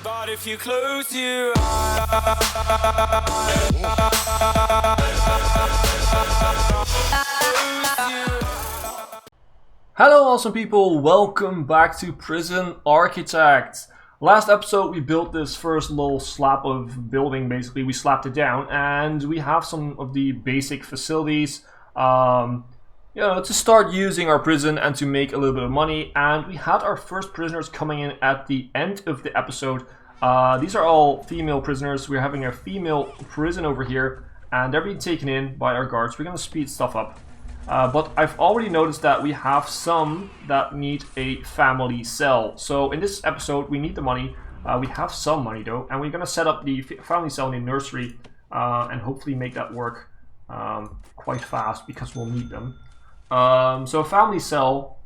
But if you close your eyes, hello awesome people, welcome back to Prison Architect. Last episode we built this first little slab of building, basically we slapped it down and we have some of the basic facilities to start using our prison and to make a little bit of money. And we had our first prisoners coming in at the end of the episode. These are all female prisoners. We're having a female prison over here and they're being taken in by our guards. We're going to speed stuff up. But I've already noticed that we have some that need a family cell. So in this episode we need the money. We have some money though, and we're going to set up the family cell in the nursery and hopefully make that work quite fast because we'll need them. So a family cell,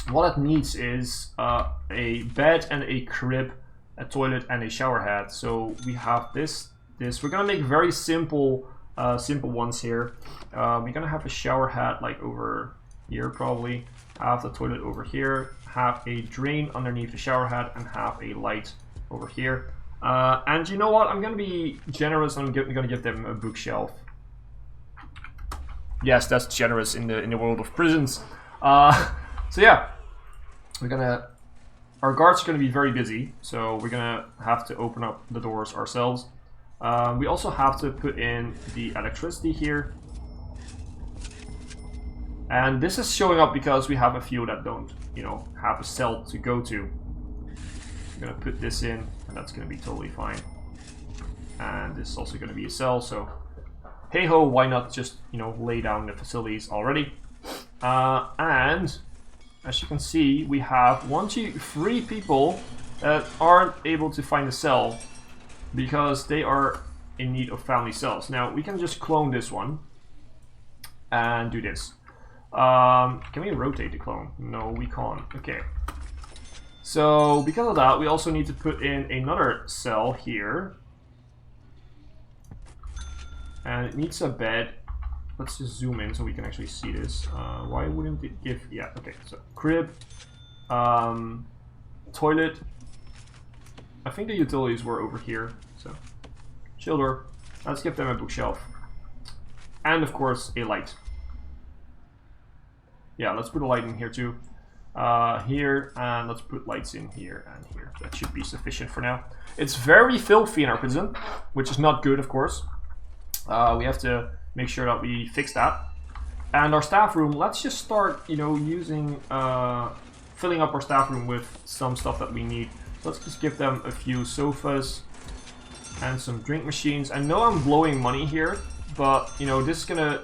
what it needs is a bed and a crib, a toilet and a shower head. So we have this. We're going to make very simple ones here. We're gonna have a shower head like over here probably, have the toilet over here, have a drain underneath the shower head, and have a light over here. And you know what, I'm gonna be generous, I'm gonna give them a bookshelf. Yes, that's generous in the world of prisons. So yeah, our guards are gonna be very busy, so we're gonna have to open up the doors ourselves. We also have to put in the electricity here. And this is showing up because we have a few that don't, have a cell to go to. I'm gonna put this in, and that's gonna be totally fine. And this is also gonna be a cell, so hey ho, why not just, lay down the facilities already. And as you can see, we have 1, 2, 3 people that aren't able to find a cell because they are in need of family cells. Now we can just clone this one and do this. Can we rotate the clone? No, we can't. Okay. So because of that, we also need to put in another cell here. And it needs a bed. Let's just zoom in so we can actually see this. Why wouldn't it give... Yeah, okay. So crib, toilet. I think the utilities were over here, so childer. Let's give them a bookshelf. And of course, a light. Yeah, let's put a light in here too. Here, and let's put lights in here and here. That should be sufficient for now. It's very filthy in our prison, which is not good, of course. We have to make sure that we fix that. And our staff room, let's just start, using, filling up our staff room with some stuff that we need. Let's just give them a few sofas and some drink machines. I know I'm blowing money here, but this is gonna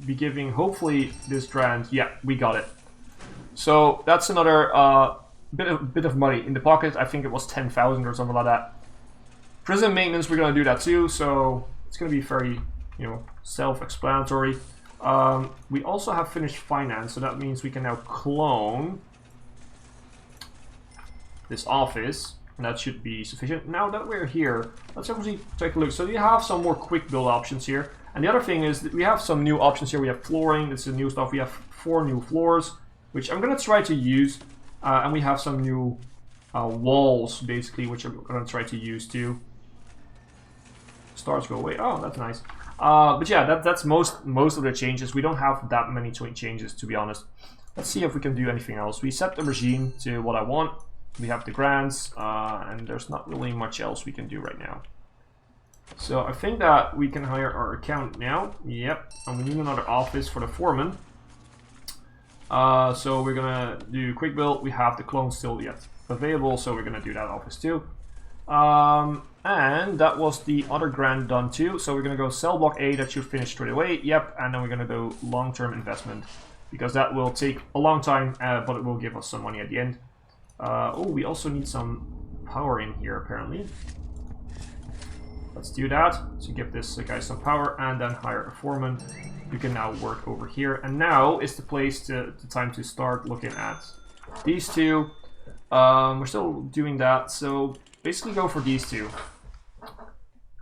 be giving hopefully this grand. Yeah, we got it. So that's another bit of money in the pocket. I think it was 10,000 or something like that. Prison maintenance, we're gonna do that too. So it's gonna be very self-explanatory. We also have finished finance, so that means we can now clone this office, and that should be sufficient. Now that we're here, let's actually take a look. So you have some more quick build options here, and the other thing is that we have some new options here. We have flooring, this is new stuff. We have 4 new floors, which I'm gonna try to use, and we have some new walls basically, which I'm gonna try to use too. Stars go away. Oh, that's nice. But yeah, that's most of the changes. We don't have that many changes, to be honest. Let's see if we can do anything else. We set the regime to what I want. We have the grants, and there's not really much else we can do right now. So I think that we can hire our accountant now. Yep, and we need another office for the foreman. So we're gonna do quick build. We have the clone still yet available, so we're gonna do that office too. And that was the other grant done too. So we're gonna go cell block A, that should finish straight away. Yep, and then we're gonna do long-term investment because that will take a long time, but it will give us some money at the end. Oh, we also need some power in here apparently. Let's do that to give this guy some power and then hire a foreman. You can now work over here, and now is the time to start looking at these two. We're still doing that, so basically go for these two,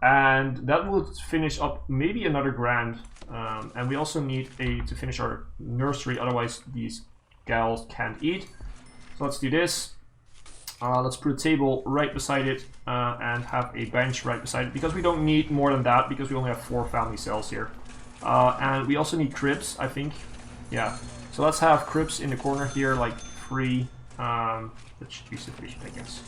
and that will finish up maybe another grand. And we also need to finish our nursery, otherwise these gals can't eat. So let's do this. Let's put a table right beside it and have a bench right beside it, because we don't need more than that, because we only have 4 family cells here. And we also need cribs, I think. Yeah, so let's have cribs in the corner here, like 3. That should be sufficient, I guess.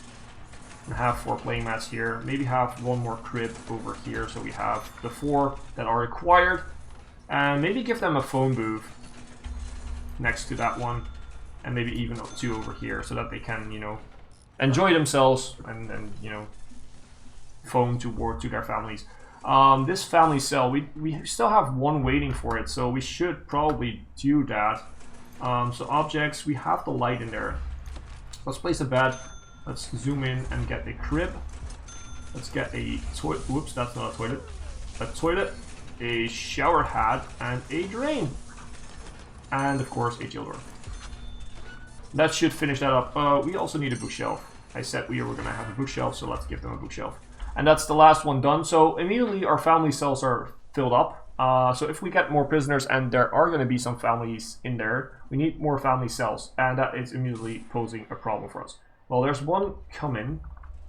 And have 4 playing mats here. Maybe have 1 more crib over here, so we have the 4 that are required. And maybe give them a phone booth next to that one. And maybe even 2 over here, so that they can, you know, enjoy themselves and you know, phone to their families. This family cell, we still have 1 waiting for it, so we should probably do that. So objects, we have the light in there. Let's place a bed. Let's zoom in and get a crib. Let's get a toilet. Whoops, that's not a toilet. A toilet, a shower head, and a drain. And of course, a jail door. That should finish that up. We also need a bookshelf. I said we were going to have a bookshelf, so let's give them a bookshelf. And that's the last one done. So immediately our family cells are filled up. So if we get more prisoners, and there are going to be some families in there, we need more family cells. And that is immediately posing a problem for us. Well, there's 1 coming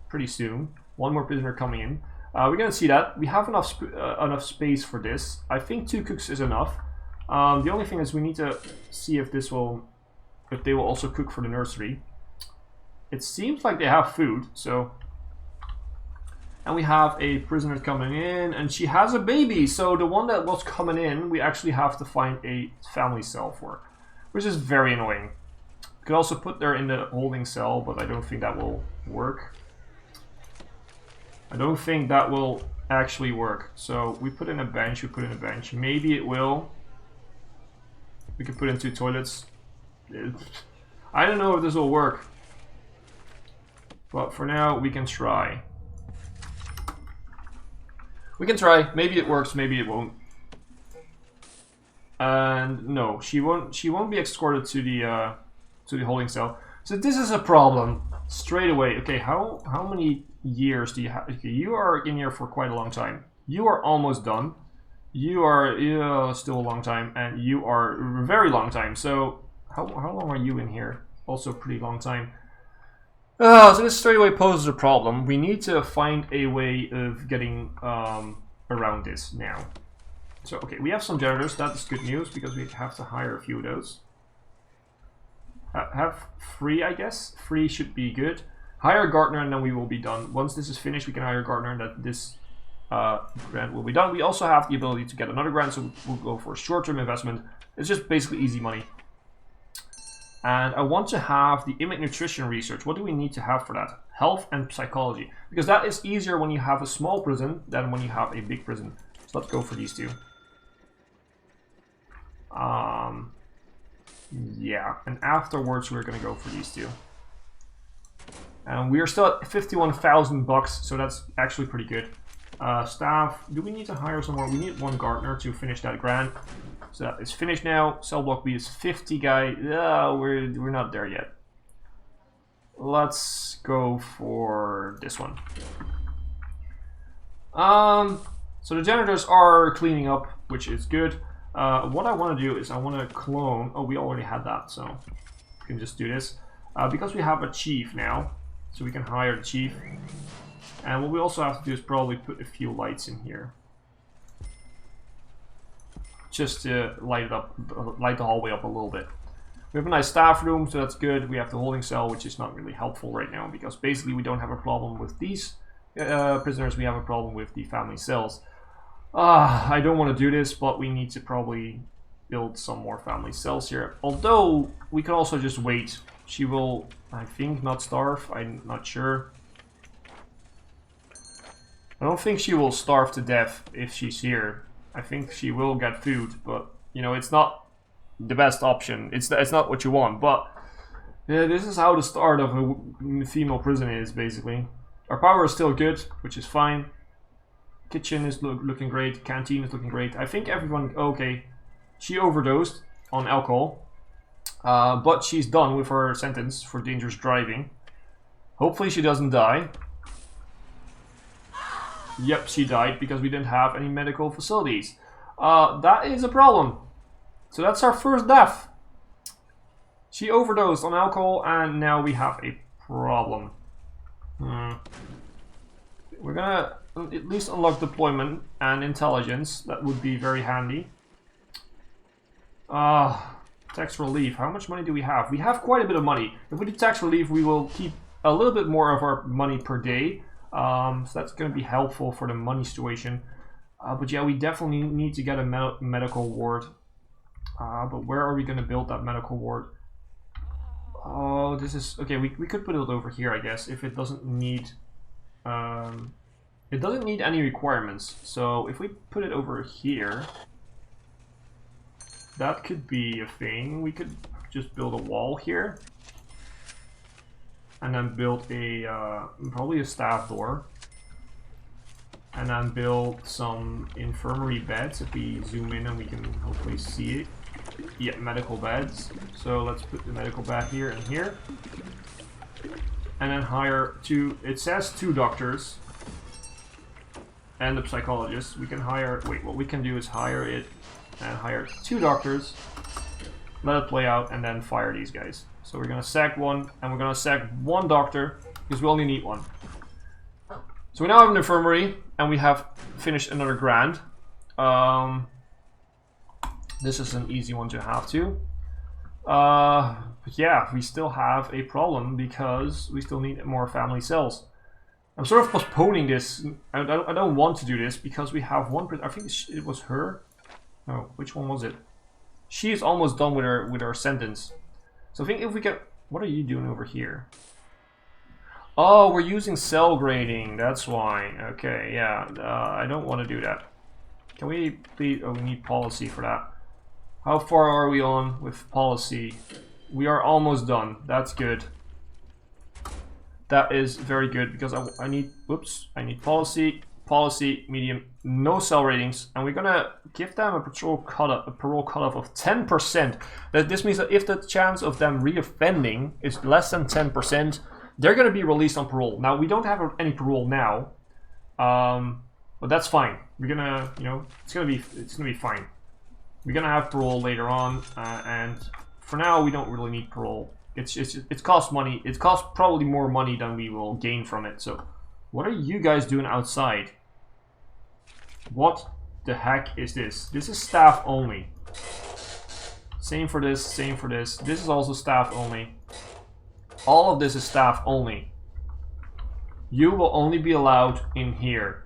pretty soon. 1 more prisoner coming in. We're going to see that. We have enough space for this. I think 2 cooks is enough. The only thing is we need to see if they will also cook for the nursery. It seems like they have food, so... And we have a prisoner coming in, and she has a baby. So the one that was coming in, we actually have to find a family cell for, which is very annoying. Could also put her in the holding cell, but I don't think that will work. I don't think that will actually work. So we put in a bench, Maybe it will. We could put in 2 toilets. I don't know if this will work. But for now, we can try. We can try. Maybe it works, maybe it won't. And no, she won't be escorted to the holding cell. So this is a problem straight away. Okay, how many years do you have? Okay, you are in here for quite a long time. You are almost done. You are still a long time, and you are a very long time. So how long are you in here? Also pretty long time. So this straight away poses a problem. We need to find a way of getting around this now. So okay, we have some janitors. That is good news, because we have to hire a few of those. Have 3, I guess. 3 should be good. Hire a gardener, and then we will be done. Once this is finished, we can hire a gardener, and that this grant will be done. We also have the ability to get another grant, so we'll go for a short-term investment. It's just basically easy money. And I want to have the inmate nutrition research. What do we need to have for that? Health and psychology. Because that is easier when you have a small prison than when you have a big prison. So let's go for these 2. Yeah, and afterwards we're gonna go for these 2. And we are still at 51,000 bucks, so that's actually pretty good. Staff, do we need to hire some more? We need 1 gardener to finish that grant. So that is finished now. Cell block B is 50 guy. We're not there yet. Let's go for this one. So the janitors are cleaning up, which is good. What I want to do is I want to clone. Oh, we already had that, so we can just do this. Because we have a chief now, so we can hire the chief. And what we also have to do is probably put a few lights in here, just to light the hallway up a little bit. We have a nice staff room, so that's good. We have the holding cell, which is not really helpful right now, because basically we don't have a problem with these prisoners. We have a problem with the family cells. I don't want to do this, but we need to probably build some more family cells here. Although we can also just wait. She will, I think, not starve. I'm not sure. I don't think she will starve to death if she's here. I think she will get food, but you know, it's not the best option. It's not what you want, but yeah, this is how the start of a female prison is, basically. Our power is still good, which is fine. Kitchen is looking great. Canteen is looking great. I think everyone... Okay, she overdosed on alcohol, but she's done with her sentence for dangerous driving. Hopefully she doesn't die. Yep, she died because we didn't have any medical facilities. That is a problem. So that's our first death. She overdosed on alcohol, and now we have a problem. We're gonna at least unlock deployment and intelligence. That would be very handy. Tax relief. How much money do we have? We have quite a bit of money. If we do tax relief, we will keep a little bit more of our money per day. So that's going to be helpful for the money situation. But yeah, we definitely need to get a medical ward. But where are we going to build that medical ward? Oh, this is... Okay, we could put it over here, I guess, if it doesn't need... it doesn't need any requirements. So if we put it over here... That could be a thing. We could just build a wall here. And then build a, probably a staff door. And then build some infirmary beds. If we zoom in and we can hopefully see it. Yeah, medical beds. So let's put the medical bed here and here. And then hire two, it says 2 doctors. And a psychologist. We can hire, wait, what we can do is hire it. And hire 2 doctors, let it play out, and then fire these guys. So we're gonna sack 1, and we're gonna sack 1 doctor, because we only need 1. So we now have an infirmary, and we have finished another grand. This is an easy one to have too. But yeah, we still have a problem, because we still need more family cells. I'm sort of postponing this. I don't want to do this, because we have one, I think it was her. No, which one was it? She is almost done with her sentence. So I think if we can... What are you doing over here? Oh, we're using cell grading. That's why. Okay, yeah. I don't want to do that. Can we please... Oh, we need policy for that. How far are we on with policy? We are almost done. That's good. That is very good because I need... Whoops. I need policy. Policy, medium, no cell ratings, and we're gonna give them a parole cutoff of 10%. This means that if the chance of them reoffending is less than 10%, they're gonna be released on parole. Now we don't have any parole now, but that's fine. We're gonna, you know, it's gonna be fine. We're gonna have parole later on, and for now we don't really need parole. It costs money. It costs probably more money than we will gain from it. So, what are you guys doing outside? What the heck is this? This is staff only. Same for this, same for this. This is also staff only. All of this is staff only. You will only be allowed in here.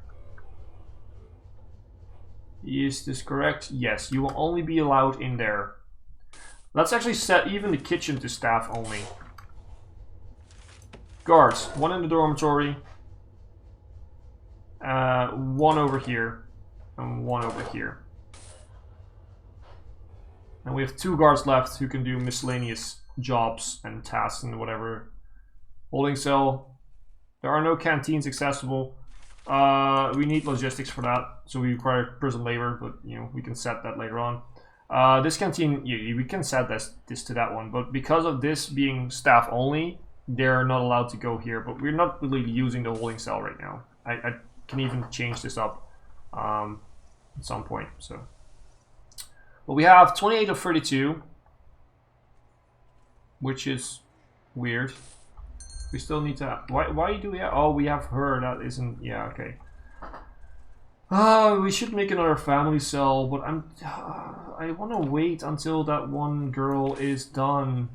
Is this correct? Yes, you will only be allowed in there. Let's actually set even the kitchen to staff only. Guards, 1 in the dormitory. 1 over here. And 1 over here. And we have 2 guards left who can do miscellaneous jobs and tasks and whatever. Holding cell. There are no canteens accessible. We need logistics for that, so we require prison labor, but you know, we can set that later on. This canteen, we can set this to that one, but because of this being staff only, they're not allowed to go here, but we're not really using the holding cell right now. I can even change this up at some point. So, but we have 28 of 32, which is weird. We still need to. Why do we have? Oh, we have her. That isn't. Yeah. Okay. We should make another family cell, but I want to wait until that one girl is done.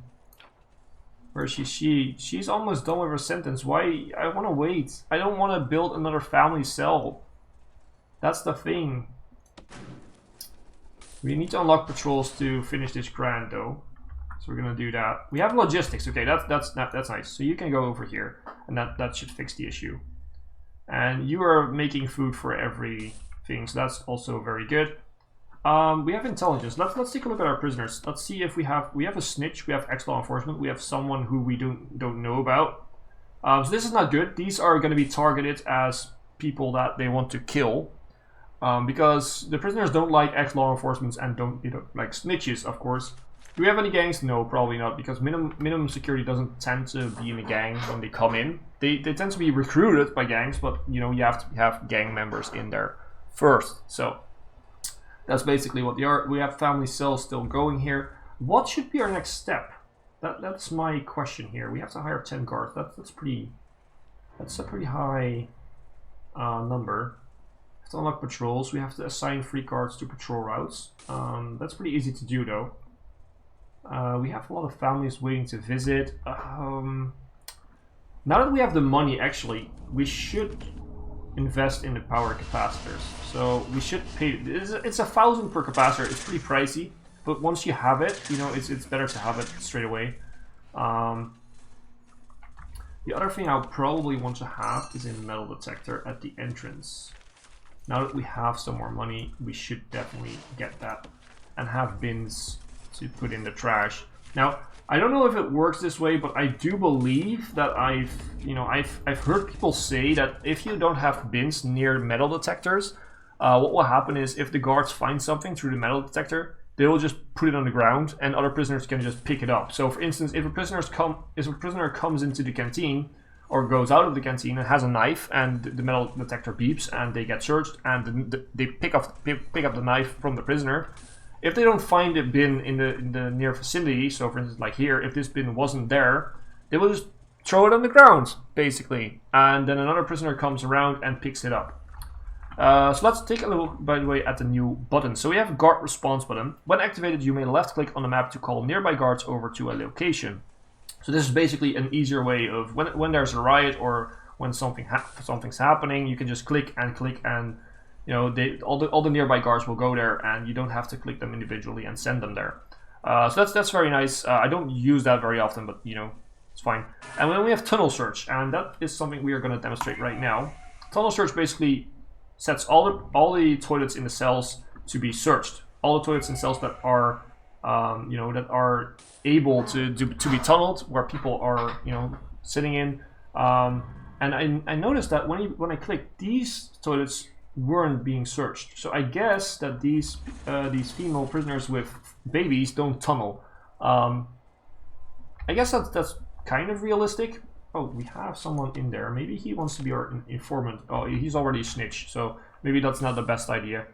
Where is she? She's almost done with her sentence. Why? I want to wait. I don't want to build another family cell. That's the thing. We need to unlock patrols to finish this grand, though. So we're gonna do that. We have logistics. Okay, that's nice. So you can go over here, and that should fix the issue. And you are making food for everything, so that's also very good. We have intelligence. Let's take a look at our prisoners. Let's see if we have a snitch. We have ex-law enforcement. We have someone who we don't know about. So this is not good. These are going to be targeted as people that they want to kill, because the prisoners don't like ex-law enforcement and don't like snitches, of course. Do we have any gangs? No, probably not, because minimum security doesn't tend to be in a gang when they come in. They tend to be recruited by gangs, but you know, you have to have gang members in there first. So that's basically what they are. We have family cells still going here. What should be our next step? That's my question here. We have to hire 10 guards. That's a pretty high number. We have to unlock patrols. We have to assign 3 guards to patrol routes. That's pretty easy to do though. We have a lot of families waiting to visit. Now that we have the money, actually, we should invest in the power capacitors. So we should pay. It's 1,000 per capacitor. It's pretty pricey, but once you have it, you know, it's better to have it straight away. The other thing I'll probably want to have is a metal detector at the entrance. Now that we have some more money, we should definitely get that and have bins to put in the trash. Now, I don't know if it works this way, but I do believe that I've heard people say that if you don't have bins near metal detectors, what will happen is if the guards find something through the metal detector, they will just put it on the ground and other prisoners can just pick it up. So for instance, if a prisoner comes into the canteen or goes out of the canteen and has a knife and the metal detector beeps and they get searched and they pick up the knife from the prisoner, if they don't find a bin in the near vicinity, so for instance like here, if this bin wasn't there, they will just throw it on the ground basically, and then another prisoner comes around and picks it up. So let's take a look, by the way, at the new button. So we have a guard response button. When activated, you may left click on the map to call nearby guards over to a location. So this is basically an easier way of when there's a riot or when something's happening, you can just click and you know, all the nearby guards will go there, and you don't have to click them individually and send them there. So that's very nice. I don't use that very often, but you know, it's fine. And then we have tunnel search, and that is something we are going to demonstrate right now. Tunnel search basically sets all the toilets in the cells to be searched. All the toilets and cells that are you know, that are able to be tunneled, where people are, you know, sitting in. And I noticed that when I clicked, these toilets weren't being searched. So I guess that these female prisoners with babies don't tunnel. I guess that's kind of realistic. Oh, we have someone in there. Maybe he wants to be our informant. Oh, he's already snitched, so maybe that's not the best idea.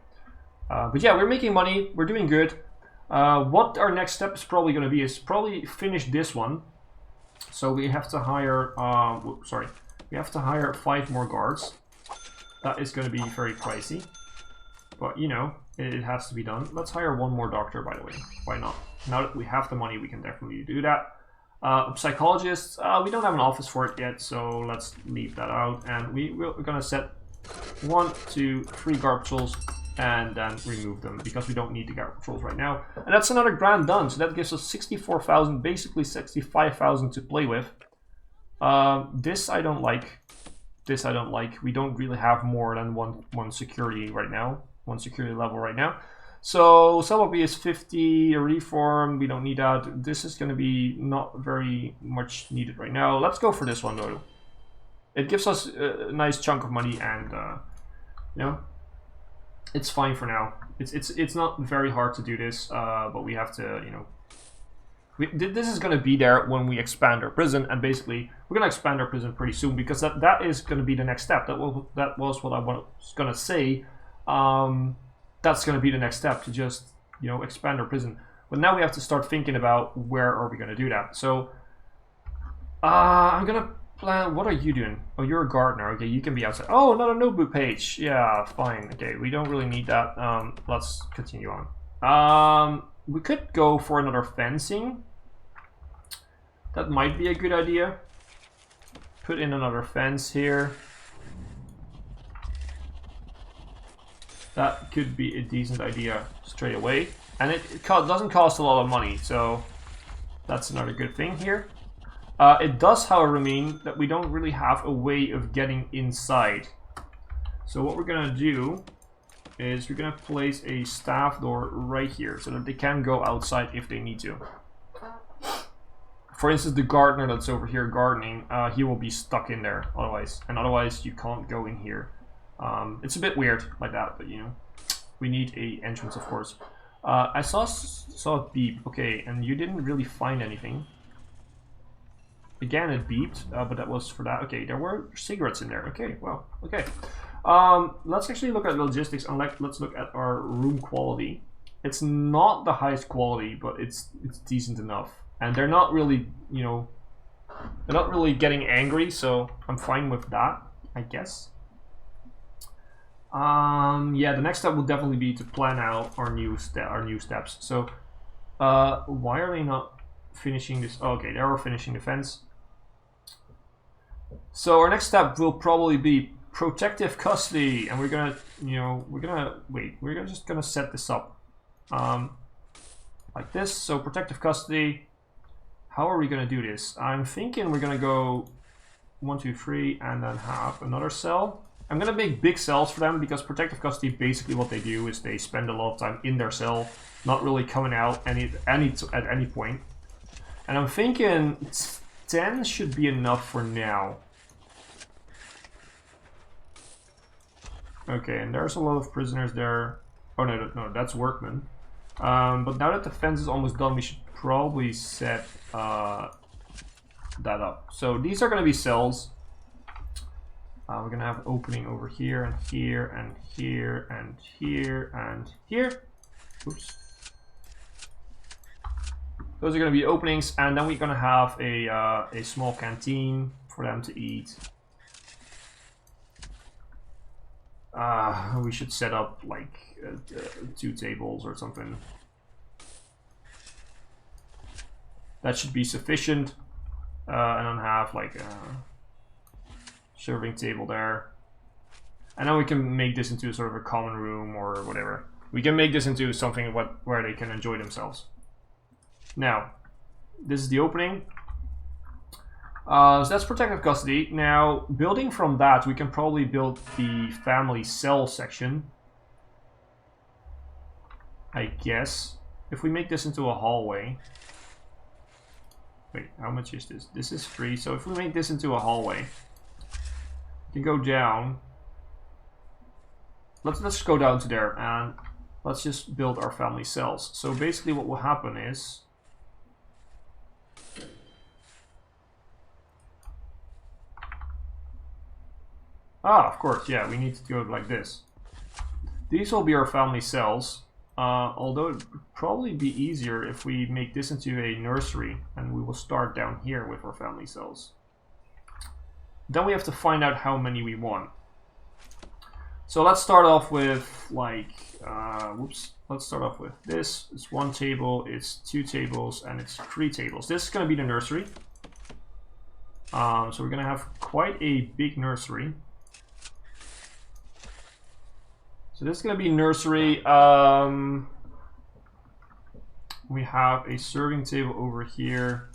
But yeah, we're making money. We're doing good. What our next step is probably going to be is probably finish this one. So we have to hire. We have to hire 5 more guards. That is going to be very pricey, but you know, it has to be done. Let's hire 1 more doctor, by the way. Why not? Now that we have the money, we can definitely do that. Psychologists, we don't have an office for it yet, so let's leave that out. And we're going to set 1, 2, 3 guard patrols and then remove them because we don't need the guard patrols right now. And that's another grand done, so that gives us 64,000, basically 65,000 to play with. This I don't like. This I don't like. We don't really have more than one security right now, 1 security level right now. So Cell is 50, a reform, we don't need that. This is going to be not very much needed right now. Let's go for this one though. It gives us a nice chunk of money, and you know, it's fine for now. It's not very hard to do this, but we have to, you know, this is going to be there when we expand our prison, and basically we're going to expand our prison pretty soon because that is going to be the next step. That was what I was going to say. That's going to be the next step, to just, you know, expand our prison. But now we have to start thinking about where are we going to do that. So I'm going to plan. What are you doing? Oh, you're a gardener. Okay, you can be outside. Oh, not a notebook page. Yeah, fine. Okay, we don't really need that. Let's continue on. We could go for another fencing. That might be a good idea. Put in another fence here. That could be a decent idea straight away. And it doesn't cost a lot of money, so that's another good thing here. It does, however, mean that we don't really have a way of getting inside. So what we're going to do is we're going to place a staff door right here so that they can go outside if they need to. For instance, the gardener that's over here gardening, he will be stuck in there otherwise. And otherwise you can't go in here. It's a bit weird like that, but you know, we need a entrance, of course. I saw a beep. Okay, and you didn't really find anything. Again, it beeped, but that was for that. Okay, there were cigarettes in there. Okay, well, okay. Let's actually look at logistics, and let's look at our room quality. It's not the highest quality, but it's decent enough. and they're not really, you know, they're not really getting angry, so I'm fine with that, I guess. Yeah, the next step will definitely be to plan out our new steps. So, why are they not finishing this? Oh, okay, they are finishing the fence. So our next step will probably be protective custody, and we're gonna, you know, we're just gonna set this up, like this. So protective custody. How are we gonna do this? I'm thinking we're gonna go 1, 2, 3, and then have another cell. I'm gonna make big cells for them because protective custody, basically what they do is they spend a lot of time in their cell, not really coming out at any point. And I'm thinking 10 should be enough for now. Okay, and there's a lot of prisoners there. Oh no, that's workmen. But now that the fence is almost done, we should probably set that up. So these are going to be cells. We're going to have an opening over here and here and here and here and here. Oops. Those are going to be openings, and then we're going to have a small canteen for them to eat. We should set up like 2 tables or something. That should be sufficient. And then have like a serving table there. And then we can make this into sort of a common room or whatever. We can make this into something where they can enjoy themselves. Now, this is the opening. So that's protective custody. Now, building from that, we can probably build the family cell section, I guess. If we make this into a hallway. Wait, how much is this? This is 3. So if we make this into a hallway, we can go down. Let's go down to there and let's just build our family cells. So basically what will happen is of course, yeah, we need to do it like this. These will be our family cells, although it would probably be easier if we make this into a nursery, and we will start down here with our family cells. Then we have to find out how many we want. So let's start off with like, let's start off with this. It's 1 table, it's 2 tables, and it's 3 tables. This is going to be the nursery. So we're going to have quite a big nursery. So this is going to be nursery. We have a serving table over here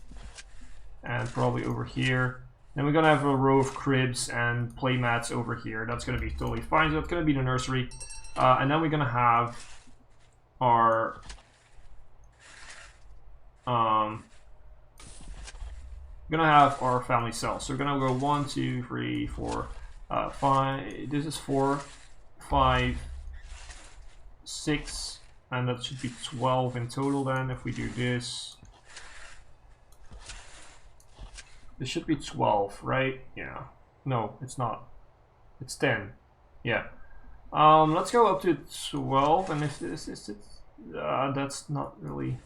and probably over here. Then we're going to have a row of cribs and play mats over here. That's going to be totally fine. So that's going to be the nursery. And then we're going to have our family cells. So we're going to go 1, 2, 3, 4, 5. This is 4, 5, 6, and that should be 12 in total then if we do this. This should be 12, right? Yeah. No, it's not. It's 10. Yeah. Let's go up to 12, and if this is that's not really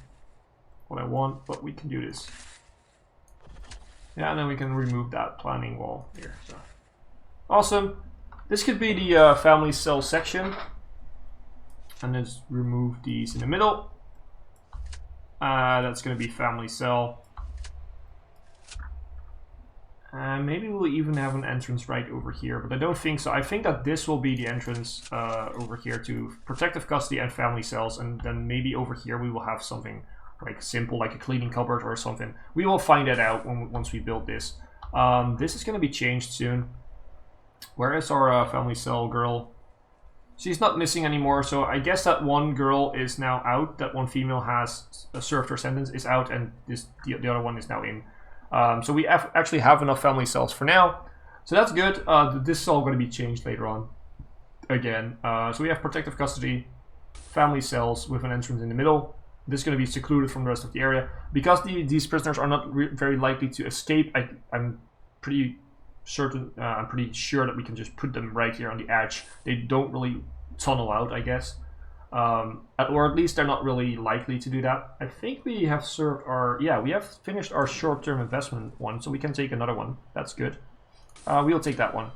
what I want, but we can do this. Yeah, and then we can remove that planning wall here. So. Awesome. This could be the family cell section. And then just remove these in the middle. That's going to be family cell. And maybe we'll even have an entrance right over here, but I don't think so. I think that this will be the entrance over here to protective custody and family cells, and then maybe over here we will have something like simple, like a cleaning cupboard or something. We will find that out once we build this. This is going to be changed soon. Where is our family cell girl? She's not missing anymore, so I guess that one girl is now out. That one female has served her sentence, is out, and the other one is now in. So we actually have enough family cells for now. So that's good. This is all going to be changed later on. Again, so we have protective custody, family cells with an entrance in the middle. This is going to be secluded from the rest of the area. Because these prisoners are not very likely to escape, I'm pretty certain, I'm pretty sure that we can just put them right here on the edge. They don't really tunnel out, I guess. or at least they're not really likely to do that. I think we have served our, yeah, we have finished our short-term investment one, so we can take another one. That's good. We'll take that one.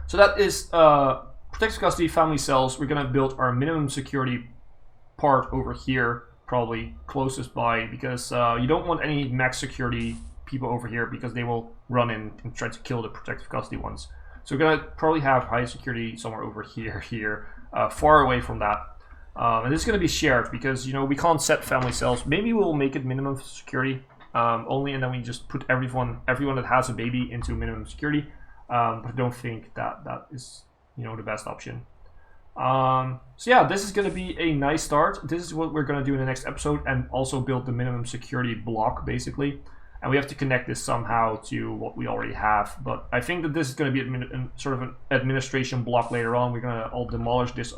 So that is protective custody, family cells. We're gonna build our minimum security part over here, probably closest by, because you don't want any max security people over here because they will run in and try to kill the protective custody ones. So we're gonna probably have high security somewhere over here, far away from that. And this is gonna be shared because, you know, we can't set family cells. Maybe we'll make it minimum security only, and then we just put everyone that has a baby into minimum security. But I don't think that is, you know, the best option. So yeah, this is going to be a nice start. This is what we're going to do in the next episode, and also build the minimum security block basically. And we have to connect this somehow to what we already have. But I think that this is going to be sort of an administration block later on. We're going to all demolish this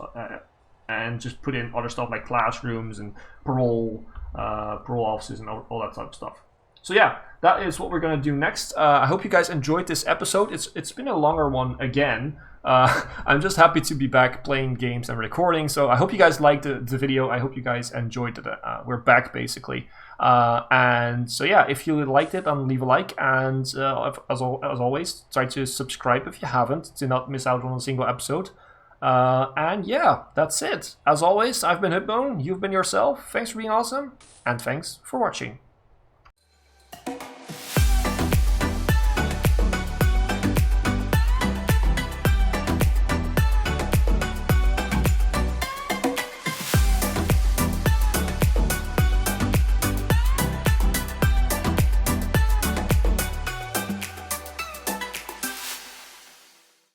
and just put in other stuff like classrooms and parole offices and all that type of stuff. So yeah, that is what we're going to do next. I hope you guys enjoyed this episode. It's been a longer one again. I'm just happy to be back playing games and recording. So I hope you guys liked the video. I hope you guys enjoyed it. We're back basically. And so yeah, if you liked it, leave a like. And as always, try to subscribe if you haven't, to not miss out on a single episode. And yeah, that's it. As always, I've been Hipbone. You've been yourself. Thanks for being awesome. And thanks for watching.